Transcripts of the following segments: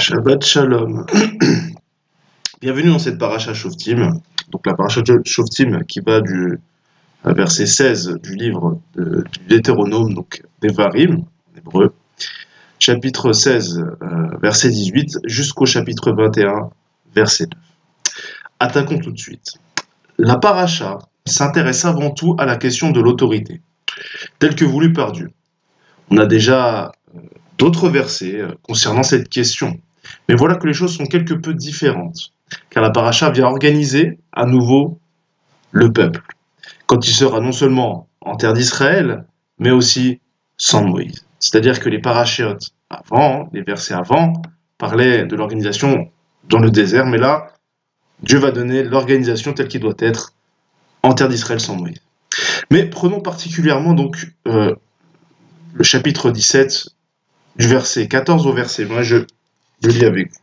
Shabbat Shalom. Bienvenue dans cette paracha Shoftim. Donc la paracha Shoftim qui va du verset 16 du livre du Deutéronome, donc Devarim, en hébreu, chapitre 16, verset 18, jusqu'au chapitre 21, verset 2. Attaquons tout de suite. La paracha s'intéresse avant tout à la question de l'autorité, telle que voulue par Dieu. On a déjà d'autres versets concernant cette question. Mais voilà que les choses sont quelque peu différentes, car la paracha vient organiser à nouveau le peuple, quand il sera non seulement en terre d'Israël, mais aussi sans Moïse. C'est-à-dire que les parachiotes avant, les versets avant, parlaient de l'organisation dans le désert, mais là, Dieu va donner l'organisation telle qu'il doit être en terre d'Israël sans Moïse. Mais prenons particulièrement donc le chapitre 17, du verset 14 au verset 20, je lis avec vous.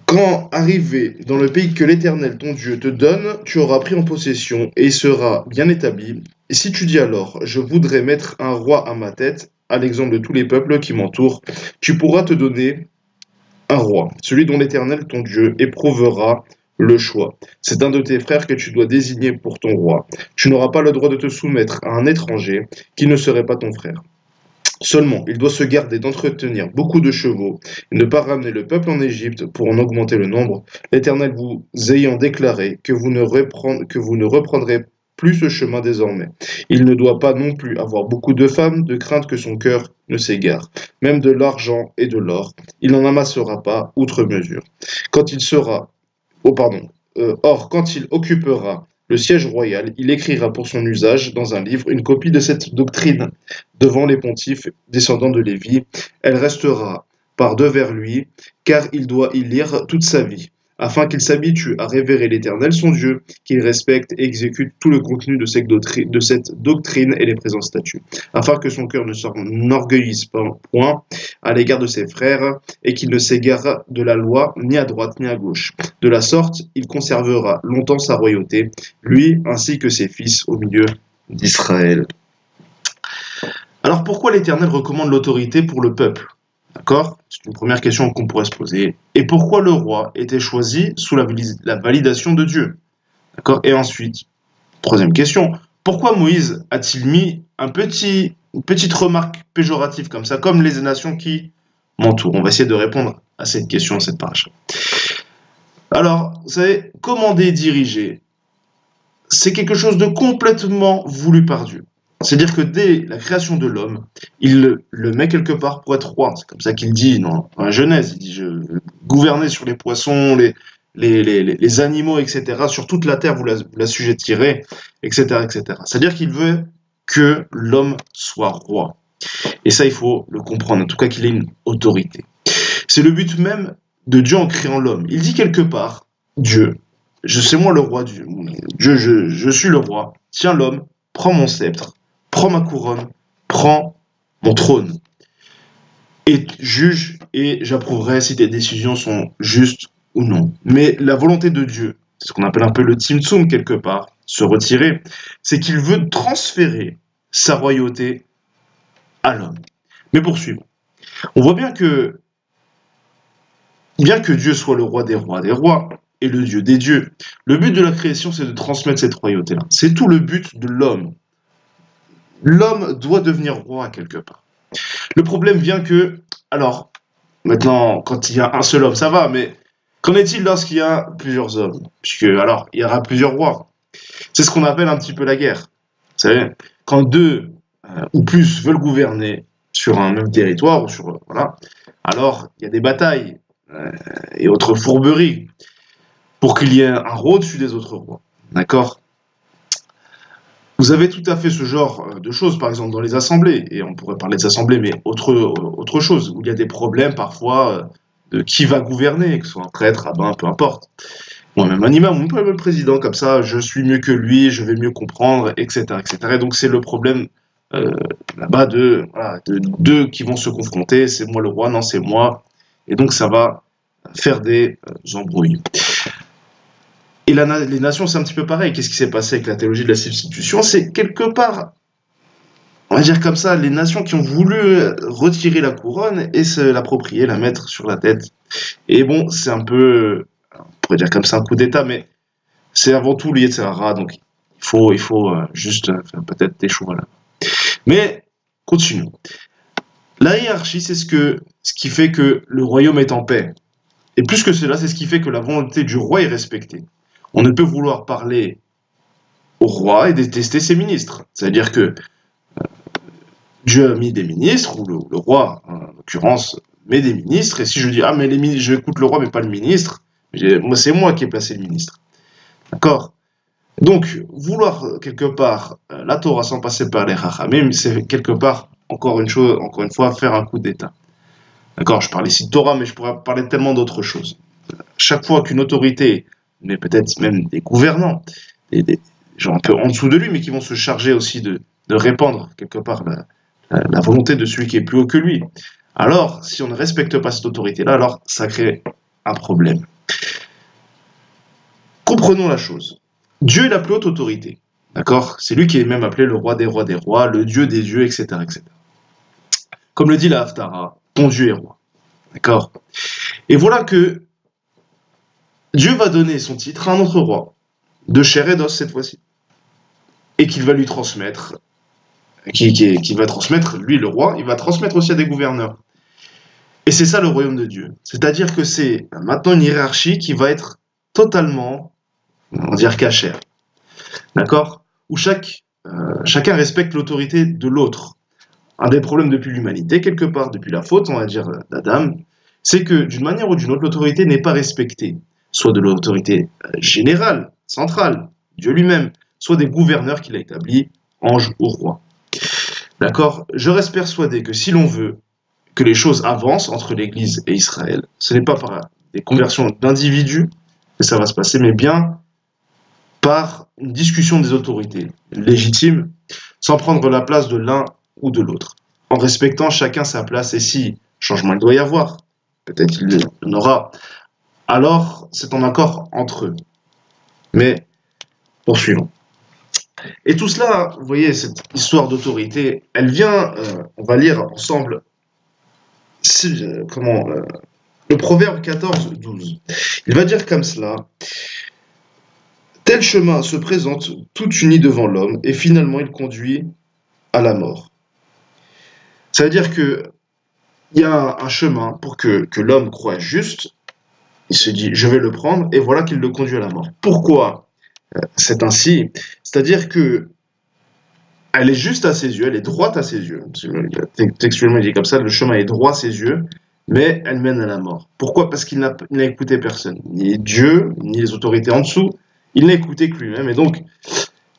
Quand arrivé dans le pays que l'Éternel ton Dieu te donne, tu auras pris en possession et il sera bien établi. Et si tu dis alors, je voudrais mettre un roi à ma tête, à l'exemple de tous les peuples qui m'entourent, tu pourras te donner un roi, celui dont l'Éternel ton Dieu éprouvera le choix. C'est un de tes frères que tu dois désigner pour ton roi. Tu n'auras pas le droit de te soumettre à un étranger qui ne serait pas ton frère. Seulement, il doit se garder d'entretenir beaucoup de chevaux et ne pas ramener le peuple en Égypte pour en augmenter le nombre, l'Éternel vous ayant déclaré que vous ne reprendrez plus ce chemin désormais. Il ne doit pas non plus avoir beaucoup de femmes, de crainte que son cœur ne s'égare. Même de l'argent et de l'or, il n'en amassera pas outre mesure. Quand il sera... Or, quand il occupera le siège royal, il écrira pour son usage dans un livre une copie de cette doctrine devant les pontifes descendants de Lévi. Elle restera par devers lui, car il doit y lire toute sa vie, afin qu'il s'habitue à révérer l'Éternel son Dieu, qu'il respecte et exécute tout le contenu de cette doctrine et les présents statuts, afin que son cœur ne s'enorgueillisse point à l'égard de ses frères, et qu'il ne s'égare de la loi ni à droite ni à gauche. De la sorte, il conservera longtemps sa royauté, lui ainsi que ses fils au milieu d'Israël. Alors pourquoi l'Éternel recommande l'autorité pour le peuple ? D'accord ? C'est une première question qu'on pourrait se poser. Et pourquoi le roi était choisi sous la validation de Dieu ? D'accord ? Et ensuite, troisième question, pourquoi Moïse a-t-il mis une petite remarque péjorative comme ça, comme les nations qui m'entourent ? On va essayer de répondre à cette question, cette paracha. Alors, vous savez, commander et diriger, c'est quelque chose de complètement voulu par Dieu. C'est-à-dire que dès la création de l'homme, il le met quelque part pour être roi. C'est comme ça qu'il dit dans la Genèse. Il dit, je vais gouverner sur les poissons, les animaux, etc. Sur toute la terre, vous l'assujettirez, etc., etc. C'est-à-dire qu'il veut que l'homme soit roi. Et ça, il faut le comprendre, en tout cas qu'il ait une autorité. C'est le but même de Dieu en créant l'homme. Il dit quelque part, Dieu, c'est moi le roi, Dieu, je suis le roi. Tiens l'homme, prends mon sceptre, prends ma couronne, prends mon trône. Et juge, et j'approuverai si tes décisions sont justes ou non. Mais la volonté de Dieu, c'est ce qu'on appelle un peu le Tzimtzum quelque part, se retirer, c'est qu'il veut transférer sa royauté à l'homme. Mais poursuivons. On voit bien que Dieu soit le roi des rois et le Dieu des dieux, le but de la création, c'est de transmettre cette royauté-là. C'est tout le but de l'homme. L'homme doit devenir roi quelque part. Le problème vient que, alors, maintenant, quand il y a un seul homme, ça va, mais qu'en est-il lorsqu'il y a plusieurs hommes ? Puisque, alors, il y aura plusieurs rois. C'est ce qu'on appelle un petit peu la guerre. Vous savez, quand deux ou plus veulent gouverner sur un même territoire, ou sur, voilà, alors il y a des batailles et autres fourberies pour qu'il y ait un roi au-dessus des autres rois. D'accord ? Vous avez tout à fait ce genre de choses, par exemple dans les assemblées, et on pourrait parler des assemblées, mais autre chose, où il y a des problèmes parfois de qui va gouverner, que ce soit un prêtre, rabbin, peu importe. Ou même un imam, ou même le président, comme ça, je suis mieux que lui, je vais mieux comprendre, etc. etc. Et donc c'est le problème là-bas de deux qui vont se confronter, c'est moi le roi, non c'est moi, et donc ça va faire des embrouilles. Et les nations, c'est un petit peu pareil. Qu'est-ce qui s'est passé avec la théologie de la substitution ? C'est quelque part on va dire comme ça, les nations qui ont voulu retirer la couronne et se l'approprier, la mettre sur la tête. Et bon, c'est un peu, on pourrait dire comme ça, un coup d'État, mais c'est avant tout lié de Sahara, donc il faut juste faire peut-être des choix là. Mais, continuons. La hiérarchie, c'est ce qui fait que le royaume est en paix. Et plus que cela, c'est ce qui fait que la volonté du roi est respectée. On ne peut vouloir parler au roi et détester ses ministres. C'est-à-dire que Dieu a mis des ministres, ou le roi, en l'occurrence, met des ministres, et si je dis, ah, mais les ministres, je écoute le roi, mais pas le ministre, moi, c'est moi qui ai placé le ministre. D'accord? Donc, vouloir quelque part la Torah sans passer par les Chachamim, c'est quelque part, encore une chose, encore une fois, faire un coup d'État. D'accord? Je parle ici de Torah, mais je pourrais parler tellement d'autres choses. Chaque fois qu'une autorité, mais peut-être même des gouvernants, des gens un peu en dessous de lui, mais qui vont se charger aussi de répandre quelque part la volonté de celui qui est plus haut que lui. Alors, si on ne respecte pas cette autorité-là, alors ça crée un problème. Comprenons la chose. Dieu est la plus haute autorité. D'accord? C'est lui qui est même appelé le roi des rois, le Dieu des dieux, etc., etc. Comme le dit la Haftara, ton Dieu est roi. D'accord? Et voilà que Dieu va donner son titre à un autre roi, de chair et d'os cette fois-ci, et qu'il va lui transmettre, qui va transmettre, lui le roi, il va transmettre aussi à des gouverneurs. Et c'est ça le royaume de Dieu. C'est-à-dire que c'est maintenant une hiérarchie qui va être totalement, on va dire, cachère. D'accord? Où chacun respecte l'autorité de l'autre. Un des problèmes depuis l'humanité, quelque part, depuis la faute, on va dire, d'Adam, c'est que d'une manière ou d'une autre, l'autorité n'est pas respectée. Soit de l'autorité générale, centrale, Dieu lui-même, soit des gouverneurs qu'il a établis, anges ou rois. D'accord? Je reste persuadé que si l'on veut que les choses avancent entre l'Église et Israël, ce n'est pas par des conversions d'individus que ça va se passer, mais bien par une discussion des autorités légitimes, sans prendre la place de l'un ou de l'autre, en respectant chacun sa place. Et si changement il doit y avoir, peut-être il y en aura, alors c'est en accord entre eux. Mais poursuivons. Et tout cela, vous voyez, cette histoire d'autorité, elle vient, on va lire ensemble, le proverbe 14-12. Il va dire comme cela, tel chemin se présente tout uni devant l'homme, et finalement il conduit à la mort. Ça veut dire que il y a un chemin pour que l'homme croie juste, il se dit, je vais le prendre, et voilà qu'il le conduit à la mort. Pourquoi c'est ainsi? C'est-à-dire que elle est juste à ses yeux, elle est droite à ses yeux. Textuellement, il dit comme ça, le chemin est droit à ses yeux, mais elle mène à la mort. Pourquoi? Parce qu'il n'a écouté personne, ni Dieu, ni les autorités en dessous, il n'a écouté que lui-même, et donc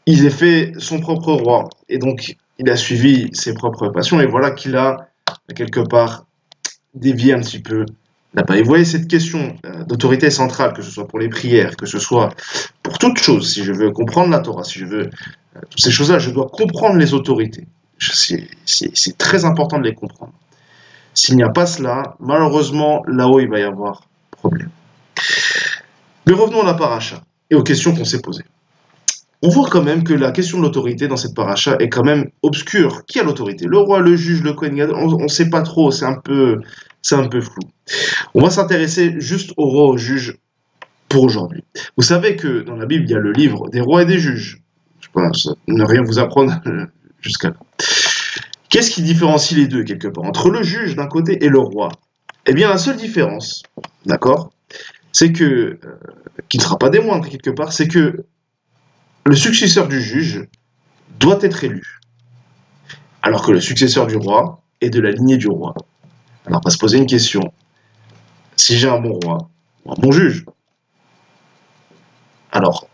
il a fait son propre roi, et donc il a suivi ses propres passions, et voilà qu'il a, quelque part, dévié un petit peu là-bas. Et vous voyez, cette question d'autorité centrale, que ce soit pour les prières, que ce soit pour toute chose, si je veux comprendre la Torah, si je veux toutes ces choses-là, je dois comprendre les autorités. C'est très important de les comprendre. S'il n'y a pas cela, malheureusement, là-haut, il va y avoir problème. Mais revenons à la paracha et aux questions qu'on s'est posées. On voit quand même que la question de l'autorité dans cette paracha est quand même obscure. Qui a l'autorité? Le roi, le juge, le Kohen Gadol? On ne sait pas trop, c'est un peu flou. On va s'intéresser juste au roi, au juge pour aujourd'hui. Vous savez que dans la Bible, il y a le livre des rois et des juges. Je pense ne rien vous apprendre jusqu'à là. Qu'est-ce qui différencie les deux quelque part entre le juge d'un côté et le roi? Eh bien, la seule différence, d'accord, c'est que, qui ne sera pas des moindres quelque part, c'est que le successeur du juge doit être élu, alors que le successeur du roi est de la lignée du roi. Alors, on va se poser une question. Si j'ai un bon roi, ou un bon juge, alors,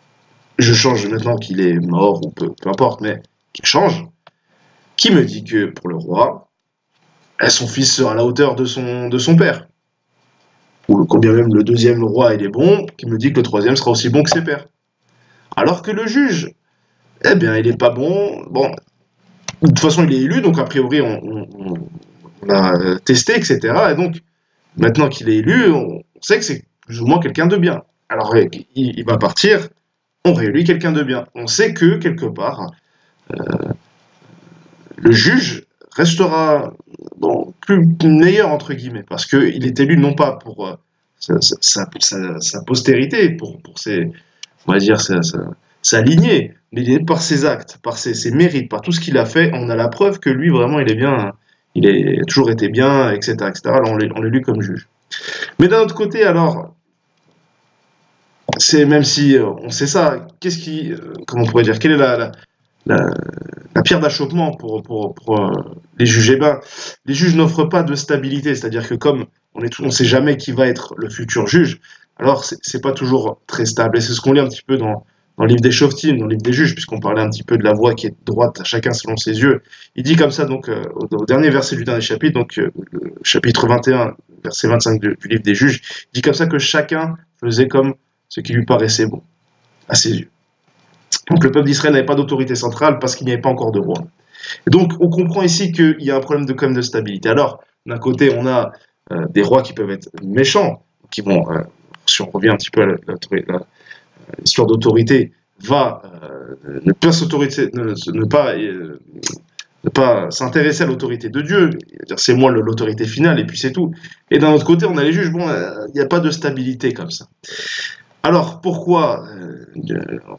je change maintenant qu'il est mort, ou peu importe, mais qu'il change, qui me dit que pour le roi, son fils sera à la hauteur de son père? Ou combien même le deuxième roi il est bon, qui me dit que le troisième sera aussi bon que ses pères? Alors que le juge, eh bien, il n'est pas bon. Bon, de toute façon, il est élu, donc a priori, on a testé, etc. Et donc, maintenant qu'il est élu, on sait que c'est plus ou moins quelqu'un de bien. Alors, il va partir, on réélit quelqu'un de bien. On sait que, quelque part, le juge restera bon, plus meilleur, entre guillemets, parce qu'il est élu non pas pour sa postérité, pour ses, on va dire, sa lignée, mais il est par ses actes, par ses mérites, par tout ce qu'il a fait, on a la preuve que lui, vraiment, il est bien, il a toujours été bien, etc., etc. Alors on l'élu comme juge. Mais d'un autre côté, alors, c'est même si on sait ça, qu'est-ce qui, comment on pourrait dire, quelle est la, la pierre d'achoppement pour les juges? Eh ben, les juges n'offrent pas de stabilité, c'est-à-dire que comme on ne sait jamais qui va être le futur juge, alors c'est pas toujours très stable. Et c'est ce qu'on lit un petit peu dans le livre des Shoftim, dans le livre des juges, puisqu'on parlait un petit peu de la voie qui est droite à chacun selon ses yeux. Il dit comme ça, donc, au dernier verset du dernier chapitre, donc le chapitre 21, verset 25 du livre des juges, il dit comme ça que chacun faisait comme ce qui lui paraissait bon à ses yeux. Donc le peuple d'Israël n'avait pas d'autorité centrale parce qu'il n'y avait pas encore de roi. Et donc on comprend ici qu'il y a un problème quand même de stabilité. Alors d'un côté on a des rois qui peuvent être méchants, qui vont, si on revient un petit peu à l'histoire d'autorité, va ne pas s'intéresser à l'autorité de Dieu, c'est moi l'autorité finale et puis c'est tout. Et d'un autre côté on a les juges, bon, il n'y a pas de stabilité comme ça. Alors, pourquoi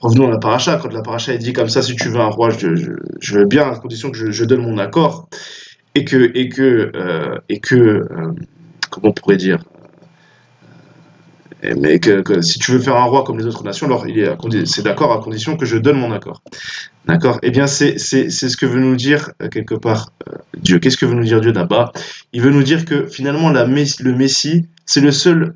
revenons à la paracha, quand la paracha est dit comme ça, si tu veux un roi, je veux bien, à condition que je donne mon accord, comment on pourrait dire, mais que si tu veux faire un roi comme les autres nations, alors c'est d'accord à condition que je donne mon accord. D'accord? Eh bien, c'est ce que veut nous dire, quelque part, Dieu. Qu'est-ce que veut nous dire Dieu là-bas? Il veut nous dire que finalement, le Messie, c'est le seul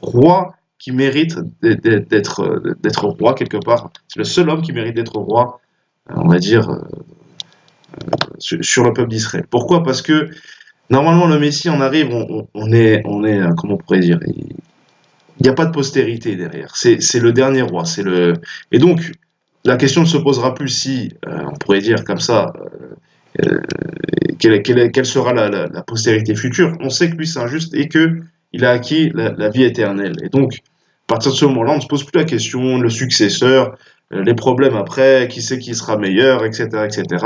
roi qui mérite d'être roi quelque part. C'est le seul homme qui mérite d'être roi, on va dire, sur le peuple d'Israël. Pourquoi? Parce que normalement le Messie en arrive, comment on pourrait dire, il n'y a pas de postérité derrière. C'est le dernier roi. Et donc la question ne se posera plus si, on pourrait dire comme ça, quelle sera la postérité future. On sait que lui c'est injuste et que il a acquis la vie éternelle. Et donc à partir de ce moment-là, on ne se pose plus la question, le successeur, les problèmes après, qui c'est qui sera meilleur, etc., etc.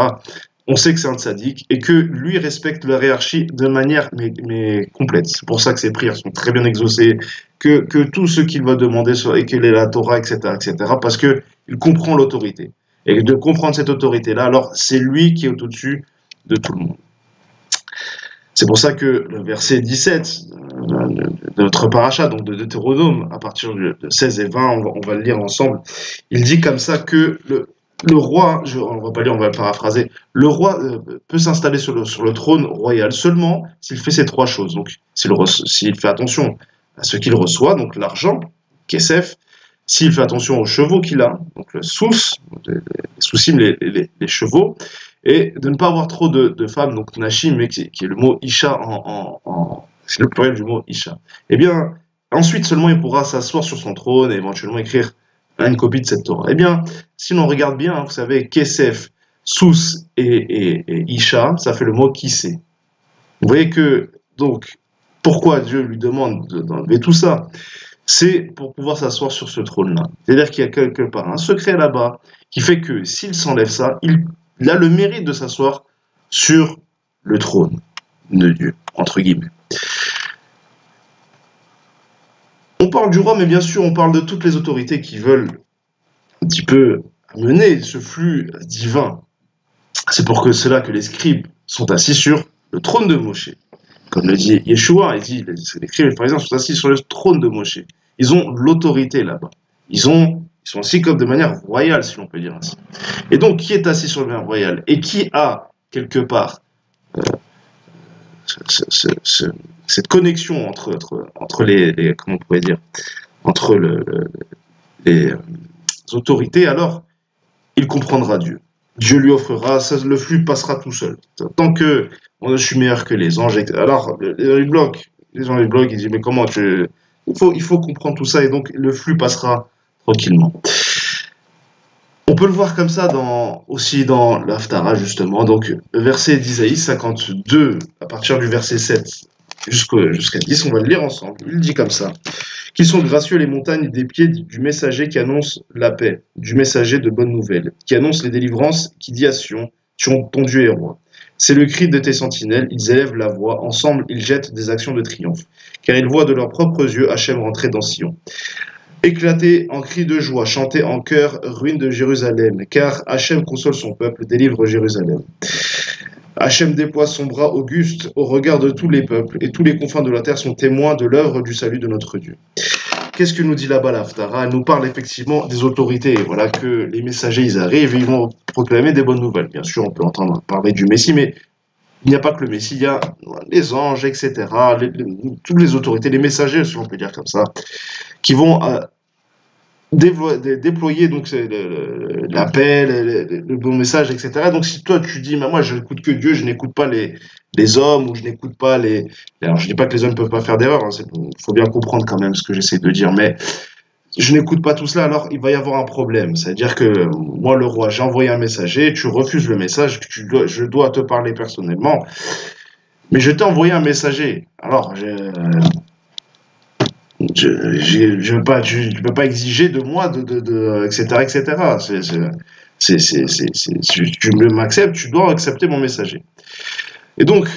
On sait que c'est un tzaddik et que lui respecte la hiérarchie de manière mais complète. C'est pour ça que ses prières sont très bien exaucées, que tout ce qu'il va demander, et qu'il est la Torah, etc., etc., parce qu'il comprend l'autorité. Et de comprendre cette autorité-là, alors c'est lui qui est au-dessus de tout le monde. C'est pour ça que le verset 17 de notre paracha, donc de Deutéronome, à partir de 16 et 20, on va le lire ensemble, il dit comme ça que le roi, on va pas lire, on va le paraphraser, le roi peut s'installer sur le trône royal seulement s'il fait ces trois choses. Donc s'il fait attention à ce qu'il reçoit, donc l'argent, kesef, s'il fait attention aux chevaux qu'il a, donc le sous, les chevaux, et de ne pas avoir trop de femmes, donc nashim, mais qui est le mot isha c'est le pluriel du mot isha. Eh bien, ensuite seulement il pourra s'asseoir sur son trône et éventuellement écrire une copie de cette Torah. Eh bien, si l'on regarde bien, vous savez, kesef, sous et isha, ça fait le mot kissé. Vous voyez que, donc, pourquoi Dieu lui demande d'enlever tout ça? C'est pour pouvoir s'asseoir sur ce trône-là. C'est-à-dire qu'il y a quelque part un secret là-bas qui fait que s'il s'enlève ça, il a le mérite de s'asseoir sur le trône de Dieu, entre guillemets. On parle du roi, mais bien sûr, on parle de toutes les autorités qui veulent un petit peu amener ce flux divin. C'est pour cela que les scribes sont assis sur le trône de Moshe. Comme le dit Yeshua, il dit, les scribes et les pharisiens sont assis sur le trône de Moshe. Ils ont l'autorité là-bas. Ils sont assis comme de manière royale, si l'on peut dire ainsi. Et donc, qui est assis sur le manière royale? Et qui a, quelque part, cette connexion entre les comment on pourrait dire, entre les autorités, alors il comprendra Dieu. Dieu lui offrira, le flux passera tout seul. Tant que je suis meilleur que les anges, alors les gens les bloquent, ils disent mais comment il faut comprendre tout ça et donc le flux passera tranquillement. On peut le voir comme ça aussi dans l'Haftara, justement. Donc, le verset d'Isaïe 52, à partir du verset 7 jusqu'à 10, on va le lire ensemble. Il dit comme ça. Qu'ils sont gracieux les montagnes des pieds du messager qui annonce la paix, du messager de bonnes nouvelles, qui annonce les délivrances, qui dit à Sion, ton Dieu est roi. C'est le cri de tes sentinelles, ils élèvent la voix, ensemble ils jettent des actions de triomphe, car ils voient de leurs propres yeux Hachem rentrer dans Sion. Éclatez en cris de joie, chantez en chœur, ruine de Jérusalem, car Hachem console son peuple, délivre Jérusalem. Hachem déploie son bras auguste au regard de tous les peuples, et tous les confins de la terre sont témoins de l'œuvre du salut de notre Dieu. Qu'est-ce que nous dit là-bas l'Haftara? Elle nous parle effectivement des autorités. Voilà que les messagers, ils arrivent et ils vont proclamer des bonnes nouvelles. Bien sûr, on peut entendre parler du Messie, mais il n'y a pas que le Messie, il y a les anges, etc., toutes les autorités, les messagers, si on peut dire comme ça, qui vont déployer donc l'appel, le bon message, etc. Donc si toi tu dis, mais moi je n'écoute que Dieu, je n'écoute pas les hommes, ou je n'écoute pas les... Alors je dis pas que les hommes ne peuvent pas faire d'erreur, il faut bien comprendre quand même ce que j'essaie de dire, mais je n'écoute pas tout cela, alors il va y avoir un problème. C'est-à-dire que moi le roi, j'ai envoyé un messager, tu refuses le message, je dois te parler personnellement, mais je t'ai envoyé un messager. Alors, tu peux pas exiger de moi, etc., etc. Si tu m'acceptes, tu dois accepter mon messager. Et donc,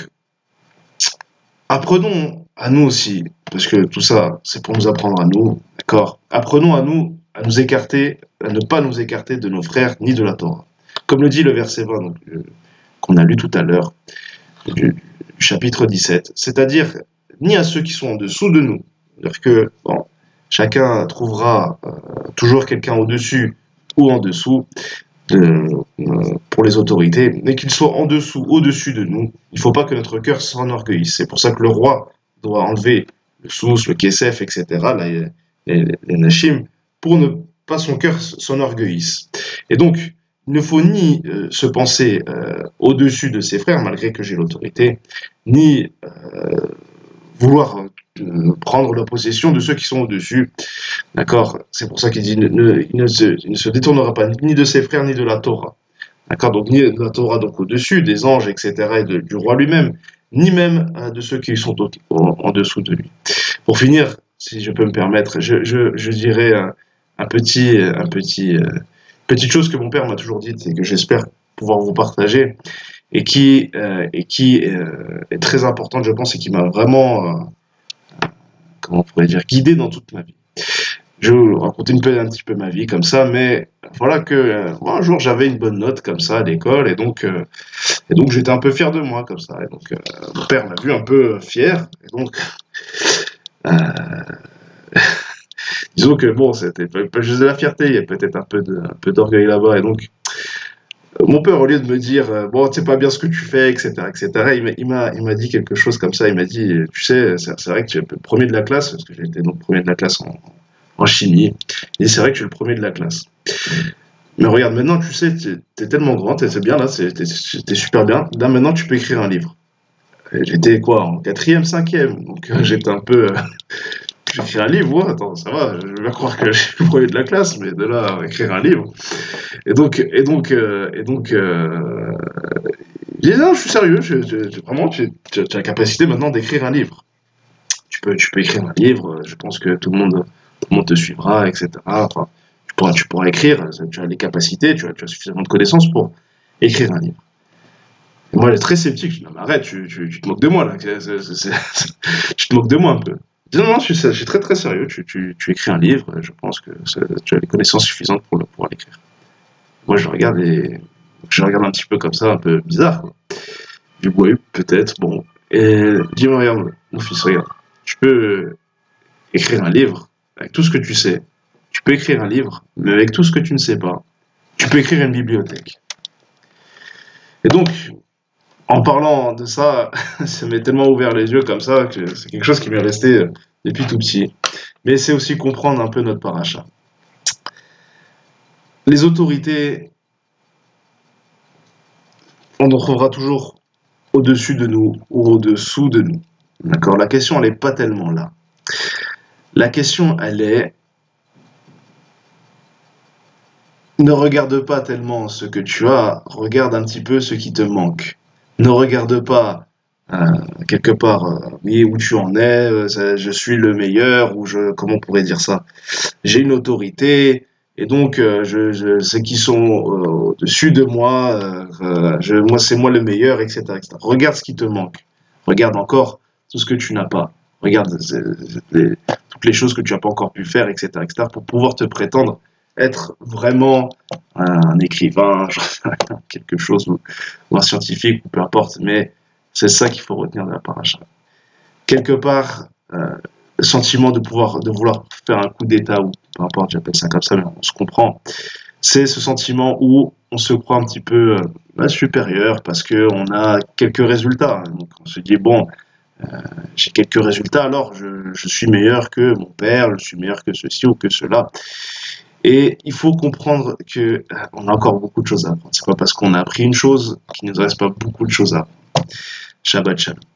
apprenons à nous aussi, parce que tout ça, c'est pour nous apprendre à nous, d'accord? Apprenons à nous écarter, à ne pas nous écarter de nos frères ni de la Torah. Comme le dit le verset 20, donc, qu'on a lu tout à l'heure, du chapitre 17, c'est-à-dire ni à ceux qui sont en dessous de nous. C'est-à-dire que bon, chacun trouvera toujours quelqu'un au-dessus ou en dessous pour les autorités, mais qu'ils soient en dessous, au-dessus de nous. Il ne faut pas que notre cœur s'enorgueillisse. C'est pour ça que le roi doit enlever le sous, le kesef, etc., les nashim, pour ne pas son cœur s'enorgueillisse. Et donc, il ne faut ni se penser au-dessus de ses frères, malgré que j'ai l'autorité, ni vouloir prendre la possession de ceux qui sont au-dessus. D'accord? C'est pour ça qu'il dit il ne se détournera pas ni de ses frères ni de la Torah. D'accord? Donc ni de la Torah donc au-dessus, des anges, etc., et du roi lui-même, ni même de ceux qui sont en dessous de lui. Pour finir, si je peux me permettre, je dirais petite chose que mon père m'a toujours dite et que j'espère pouvoir vous partager et qui est très importante, je pense, et qui m'a vraiment, comment on pourrait dire, guidé dans toute ma vie. Je vais vous raconter un petit peu ma vie comme ça, mais voilà que moi, un jour j'avais une bonne note comme ça à l'école et donc j'étais un peu fier de moi comme ça. Et donc mon père m'a vu un peu fier et donc euh, disons que bon, c'était pas juste de la fierté, il y a peut-être un peu d'orgueil là-bas et donc mon père, au lieu de me dire bon, c'est pas bien ce que tu fais, etc., etc., il m'a dit quelque chose comme ça. Il m'a dit, tu sais, c'est vrai que tu es le premier de la classe, parce que j'étais donc premier de la classe en chimie. Il dit, c'est vrai que tu es le premier de la classe. Mais regarde, maintenant, tu sais, t'es tellement grand, c'est bien là, t'es super bien. Là, maintenant, tu peux écrire un livre. Et j'étais quoi, en quatrième, cinquième, donc j'étais un peu. J'écris un livre, ouais, attends, ça va, je vais bien croire que je suis le premier de la classe, mais de là à écrire un livre. Je dis non, je suis sérieux, vraiment, tu as la capacité maintenant d'écrire un livre. Tu peux écrire un livre, je pense que tout le monde te suivra, etc. Enfin, tu pourras écrire, tu as les capacités, tu as suffisamment de connaissances pour écrire un livre. Et moi, elle est très sceptique, je dis non, mais arrête, tu te moques de moi là, tu te moques de moi un peu. Je dis non, non, je suis très très sérieux, tu écris un livre, je pense que tu as les connaissances suffisantes pour l'écrire. Moi, je regarde un petit peu comme ça, un peu bizarre, quoi. Je dis, oui, peut-être, bon. Et dis-moi, regarde, mon fils, regarde. Tu peux écrire un livre avec tout ce que tu sais. Tu peux écrire un livre, mais avec tout ce que tu ne sais pas, tu peux écrire une bibliothèque. Et donc, en parlant de ça, ça m'est tellement ouvert les yeux comme ça que c'est quelque chose qui m'est resté depuis tout petit. Mais c'est aussi comprendre un peu notre paracha. Les autorités, on en trouvera toujours au-dessus de nous ou au-dessous de nous. D'accord? La question, elle n'est pas tellement là. La question, elle est, ne regarde pas tellement ce que tu as, regarde un petit peu ce qui te manque. Ne regarde pas quelque part, oui, où tu en es, je suis le meilleur, comment on pourrait dire ça? J'ai une autorité, Et donc, ceux qui sont au-dessus de moi, moi, c'est moi le meilleur, etc., etc. Regarde ce qui te manque. Regarde encore tout ce que tu n'as pas. Regarde toutes les choses que tu n'as pas encore pu faire, etc., etc., pour pouvoir te prétendre être vraiment un écrivain, quelque chose, ou un scientifique, ou peu importe. Mais c'est ça qu'il faut retenir de la paracha. Quelque part, le sentiment de vouloir faire un coup d'état, ou peu importe, j'appelle ça comme ça, mais on se comprend. C'est ce sentiment où on se croit un petit peu supérieur parce qu'on a quelques résultats. Donc on se dit, bon, j'ai quelques résultats, alors je suis meilleur que mon père, je suis meilleur que ceci ou que cela. Et il faut comprendre que on a encore beaucoup de choses à apprendre. C'est pas parce qu'on a appris une chose qu'il ne nous reste pas beaucoup de choses à apprendre. Shabbat shalom.